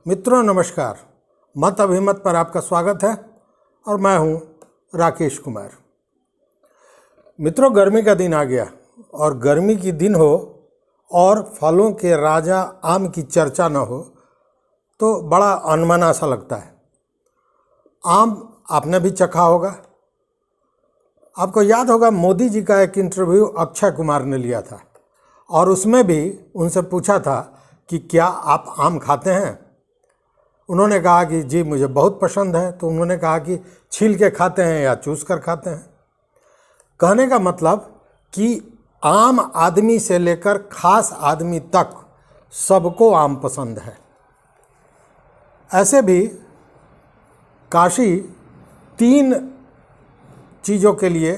मित्रों नमस्कार। मत अभिमत पर आपका स्वागत है और मैं हूं राकेश कुमार। मित्रों, गर्मी का दिन आ गया और गर्मी की दिन हो और फलों के राजा आम की चर्चा न हो तो बड़ा अनमना सा लगता है। आम आपने भी चखा होगा। आपको याद होगा मोदी जी का एक इंटरव्यू अक्षय कुमार ने लिया था और उसमें भी उनसे पूछा था कि क्या आप आम खाते हैं। उन्होंने कहा कि जी मुझे बहुत पसंद है। तो उन्होंने कहा कि छील के खाते हैं या चूस कर खाते हैं। कहने का मतलब कि आम आदमी से लेकर खास आदमी तक सबको आम पसंद है। ऐसे भी काशी 3 चीज़ों के लिए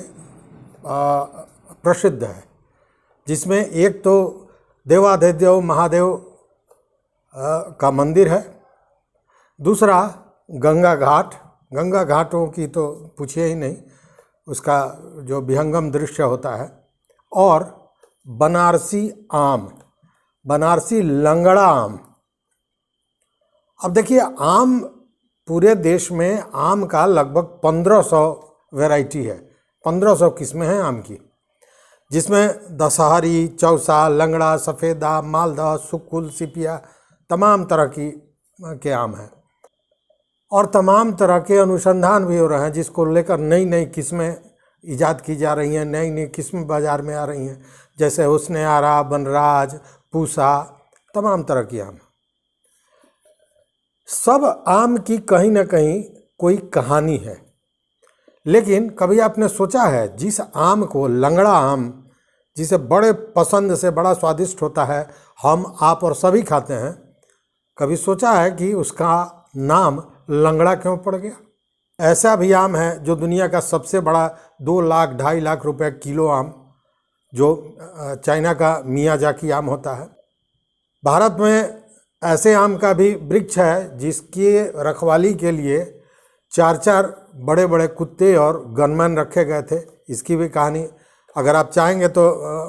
प्रसिद्ध है, जिसमें एक तो देवाधिदेव महादेव का मंदिर है, दूसरा गंगा घाटों की तो पूछिए ही नहीं, उसका जो विहंगम दृश्य होता है, और बनारसी आम, बनारसी लंगड़ा आम। अब देखिए, आम पूरे देश में आम का लगभग 1500 वैरायटी है, 1500 किस्में हैं आम की, जिसमें दशहरी, चौसा, लंगड़ा, सफ़ेदा, मालदा, सुक्कुल, सिपिया, तमाम तरह के आम हैं। और तमाम तरह के अनुसंधान भी हो रहे हैं, जिसको लेकर नई नई किस्में ईजाद की जा रही हैं, नई नई किस्में बाज़ार में आ रही हैं, जैसे हुस्न आरा, बनराज, पूसा, तमाम तरह की आम। सब आम की कहीं ना कहीं कोई कहानी है। लेकिन कभी आपने सोचा है, जिस आम को, लंगड़ा आम जिसे बड़े पसंद से, बड़ा स्वादिष्ट होता है, हम आप और सभी खाते हैं, कभी सोचा है कि उसका नाम लंगड़ा क्यों पड़ गया? ऐसा भी आम है जो दुनिया का सबसे बड़ा 2 लाख 2.5 लाख रुपए किलो आम, जो चाइना का मियाजाकी आम होता है। भारत में ऐसे आम का भी वृक्ष है जिसकी रखवाली के लिए 4 बड़े बड़े कुत्ते और गनमैन रखे गए थे। इसकी भी कहानी अगर आप चाहेंगे तो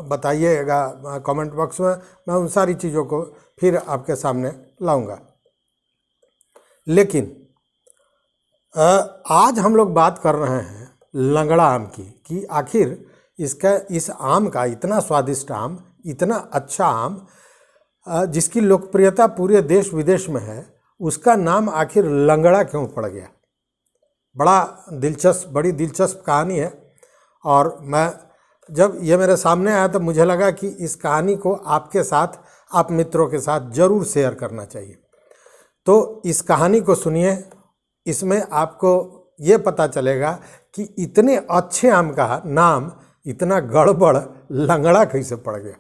बताइएगा कमेंट बॉक्स में, मैं उन सारी चीज़ों को फिर आपके सामने लाऊंगा। लेकिन आज हम लोग बात कर रहे हैं लंगड़ा आम की, कि आखिर इस आम का, इतना स्वादिष्ट आम, इतना अच्छा आम, जिसकी लोकप्रियता पूरे देश विदेश में है, उसका नाम आखिर लंगड़ा क्यों पड़ गया? बड़ी दिलचस्प कहानी है। और मैं जब ये मेरे सामने आया तो मुझे लगा कि इस कहानी को आपके साथ, आप मित्रों के साथ ज़रूर शेयर करना चाहिए। तो इस कहानी को सुनिए, इसमें आपको ये पता चलेगा कि इतने अच्छे आम का नाम इतना गड़बड़ लंगड़ा कैसे पड़ गया।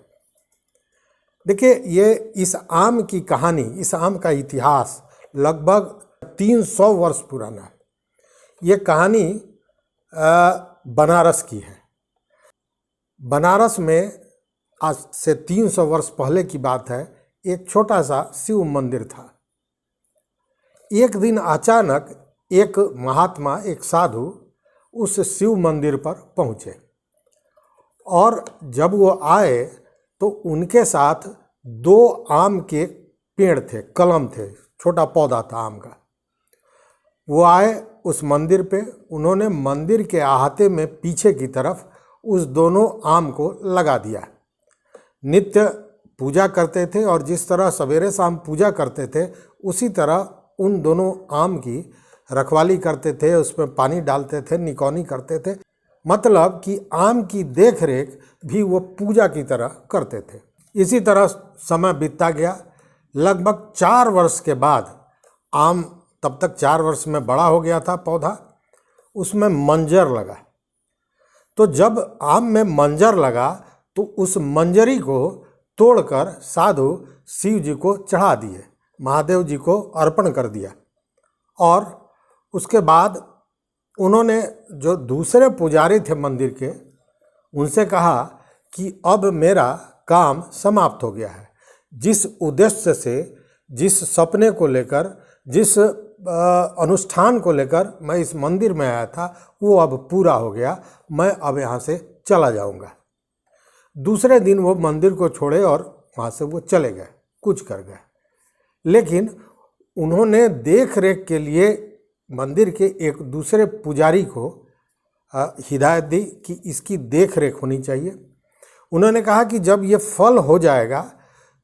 देखिए, ये इस आम की कहानी, इस आम का इतिहास लगभग 300 वर्ष पुराना है। ये कहानी बनारस की है। बनारस में आज से 300 वर्ष पहले की बात है, एक छोटा सा शिव मंदिर था। एक दिन अचानक एक महात्मा, एक साधु उस शिव मंदिर पर पहुँचे, और जब वो आए तो उनके साथ 2 आम के पेड़ थे, कलम थे, छोटा पौधा था आम का। वो आए उस मंदिर पे, उन्होंने मंदिर के अहाते में पीछे की तरफ उस दोनों आम को लगा दिया। नित्य पूजा करते थे, और जिस तरह सवेरे शाम पूजा करते थे, उसी तरह उन दोनों आम की रखवाली करते थे, उसमें पानी डालते थे, निकौनी करते थे। मतलब कि आम की देख रेख भी वो पूजा की तरह करते थे। इसी तरह समय बीतता गया। लगभग 4 वर्ष के बाद आम, तब तक 4 वर्ष में बड़ा हो गया था पौधा, उसमें मंजर लगा। तो जब आम में मंजर लगा तो उस मंजरी को तोड़कर साधु शिव जी को चढ़ा दिए, महादेव जी को अर्पण कर दिया। और उसके बाद उन्होंने जो दूसरे पुजारी थे मंदिर के, उनसे कहा कि अब मेरा काम समाप्त हो गया है। जिस उद्देश्य से, जिस सपने को लेकर, जिस अनुष्ठान को लेकर मैं इस मंदिर में आया था, वो अब पूरा हो गया। मैं अब यहाँ से चला जाऊँगा। दूसरे दिन वो मंदिर को छोड़े और वहाँ से वो चले गए, कूच कर गए। लेकिन उन्होंने देख रेख के लिए मंदिर के एक दूसरे पुजारी को हिदायत दी कि इसकी देख रेख होनी चाहिए। उन्होंने कहा कि जब ये फल हो जाएगा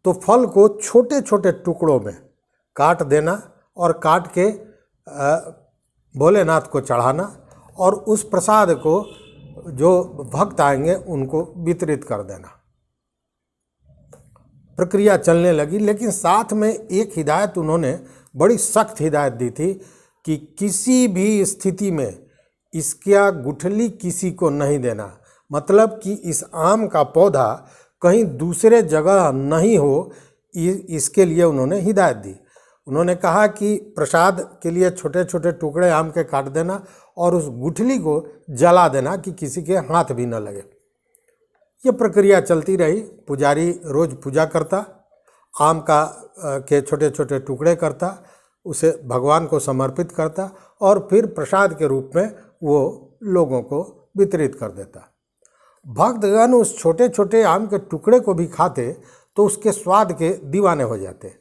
तो फल को छोटे छोटे टुकड़ों में काट देना और काट के भोलेनाथ को चढ़ाना और उस प्रसाद को जो भक्त आएंगे उनको वितरित कर देना। प्रक्रिया चलने लगी, लेकिन साथ में एक हिदायत उन्होंने बड़ी सख्त हिदायत दी थी कि किसी भी स्थिति में इसका गुठली किसी को नहीं देना। मतलब कि इस आम का पौधा कहीं दूसरे जगह नहीं हो, इसके लिए उन्होंने हिदायत दी। उन्होंने कहा कि प्रसाद के लिए छोटे छोटे टुकड़े आम के काट देना और उस गुठली को जला देना कि किसी के हाथ भी न लगे। ये प्रक्रिया चलती रही। पुजारी रोज़ पूजा करता, आम का के छोटे छोटे टुकड़े करता, उसे भगवान को समर्पित करता और फिर प्रसाद के रूप में वो लोगों को वितरित कर देता। भक्तगण उस छोटे छोटे आम के टुकड़े को भी खाते तो उसके स्वाद के दीवाने हो जाते।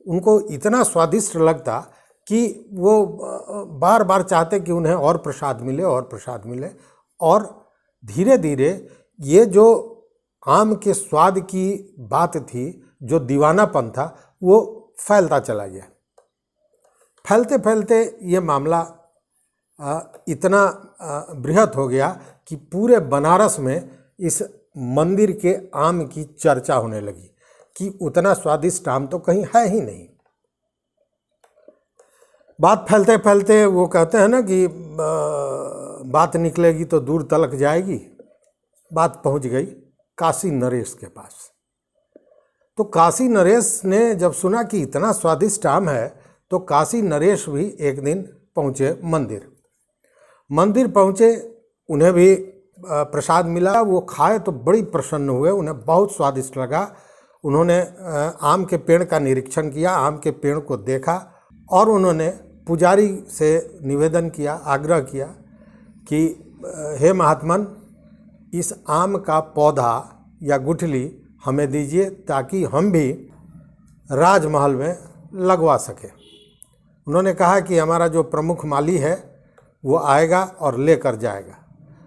उनको इतना स्वादिष्ट लगता कि वो बार बार चाहते कि उन्हें और प्रसाद मिले और प्रसाद मिले। और धीरे धीरे ये जो आम के स्वाद की बात थी, जो दीवानापन था, वो फैलता चला गया। फैलते फैलते ये मामला इतना बृहत हो गया कि पूरे बनारस में इस मंदिर के आम की चर्चा होने लगी कि उतना स्वादिष्ट आम तो कहीं है ही नहीं। बात फैलते फैलते वो कहते हैं ना कि बात निकलेगी तो दूर तलक जाएगी। बात पहुंच गई काशी नरेश के पास। तो काशी नरेश ने जब सुना कि इतना स्वादिष्ट आम है तो काशी नरेश भी एक दिन पहुँचे मंदिर पहुँचे। उन्हें भी प्रसाद मिला। वो खाए तो बड़ी प्रसन्न हुए, उन्हें बहुत स्वादिष्ट लगा। उन्होंने आम के पेड़ का निरीक्षण किया, आम के पेड़ को देखा और उन्होंने पुजारी से निवेदन किया, आग्रह किया कि हे महात्मन, इस आम का पौधा या गुठली हमें दीजिए ताकि हम भी राजमहल में लगवा सकें। उन्होंने कहा कि हमारा जो प्रमुख माली है वो आएगा और लेकर जाएगा।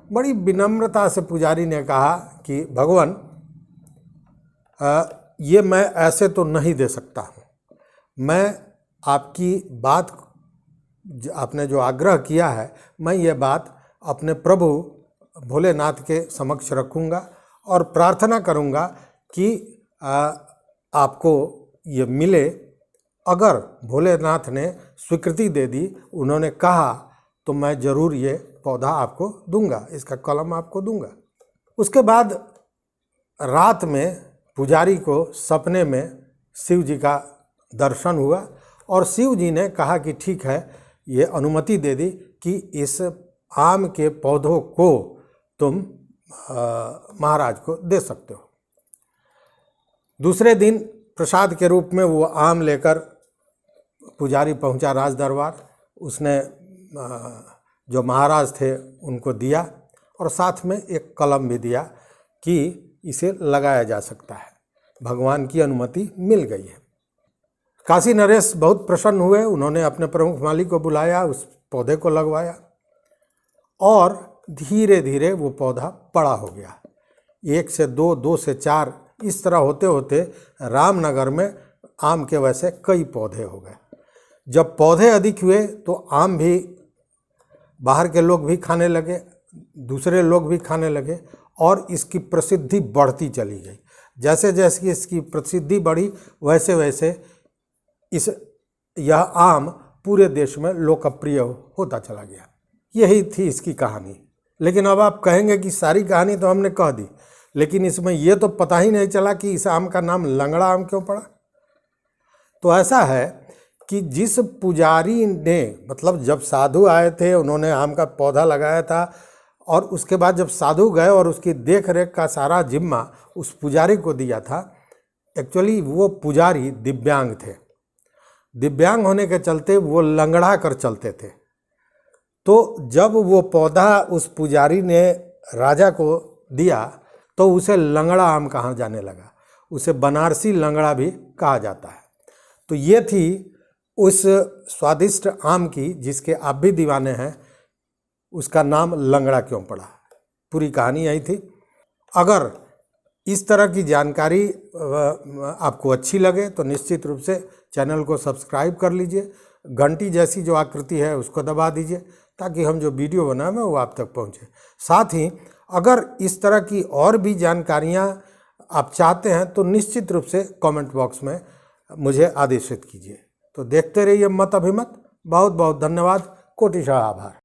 बड़ी विनम्रता से पुजारी ने कहा कि भगवान, ये मैं ऐसे तो नहीं दे सकता हूँ। मैं आपकी बात, आपने जो आग्रह किया है, मैं ये बात अपने प्रभु भोलेनाथ के समक्ष रखूँगा और प्रार्थना करूँगा कि आपको ये मिले। अगर भोलेनाथ ने स्वीकृति दे दी, उन्होंने कहा, तो मैं ज़रूर ये पौधा आपको दूंगा, इसका कलम आपको दूंगा। उसके बाद रात में पुजारी को सपने में शिव जी का दर्शन हुआ और शिव जी ने कहा कि ठीक है, ये अनुमति दे दी कि इस आम के पौधों को तुम महाराज को दे सकते हो। दूसरे दिन प्रसाद के रूप में वो आम लेकर पुजारी पहुंचा राज दरबार। उसने जो महाराज थे उनको दिया और साथ में एक कलम भी दिया कि इसे लगाया जा सकता है, भगवान की अनुमति मिल गई है। काशी नरेश बहुत प्रसन्न हुए। उन्होंने अपने प्रमुख माली को बुलाया, उस पौधे को लगवाया और धीरे धीरे वो पौधा बड़ा हो गया। 1 से 2, 2 से 4, इस तरह होते होते रामनगर में आम के वैसे कई पौधे हो गए। जब पौधे अधिक हुए तो आम भी बाहर के लोग भी खाने लगे, दूसरे लोग भी खाने लगे और इसकी प्रसिद्धि बढ़ती चली गई। जैसे जैसे इसकी प्रसिद्धि बढ़ी वैसे वैसे यह आम पूरे देश में लोकप्रिय होता चला गया। यही थी इसकी कहानी। लेकिन अब आप कहेंगे कि सारी कहानी तो हमने कह दी, लेकिन इसमें यह तो पता ही नहीं चला कि इस आम का नाम लंगड़ा आम क्यों पड़ा। तो ऐसा है कि जिस पुजारी ने, मतलब जब साधु आए थे उन्होंने आम का पौधा लगाया था और उसके बाद जब साधु गए और उसकी देख रेख का सारा जिम्मा उस पुजारी को दिया था। एक्चुअली वो पुजारी दिव्यांग थे। दिव्यांग होने के चलते वो लंगड़ा कर चलते थे। तो जब वो पौधा उस पुजारी ने राजा को दिया तो उसे लंगड़ा आम कहा जाने लगा। उसे बनारसी लंगड़ा भी कहा जाता है। तो ये थी उस स्वादिष्ट आम की जिसके आप भी दीवाने हैं, उसका नाम लंगड़ा क्यों पड़ा। पूरी कहानी यही थी। अगर इस तरह की जानकारी आपको अच्छी लगे तो निश्चित रूप से चैनल को सब्सक्राइब कर लीजिए। घंटी जैसी जो आकृति है उसको दबा दीजिए ताकि हम जो वीडियो बनाएं वो आप तक पहुंचे। साथ ही अगर इस तरह की और भी जानकारियां आप चाहते हैं तो निश्चित रूप से कमेंट बॉक्स में मुझे आदेशित कीजिए। तो देखते रहिए मत अभिमत। बहुत बहुत धन्यवाद। कोटिशः आभार।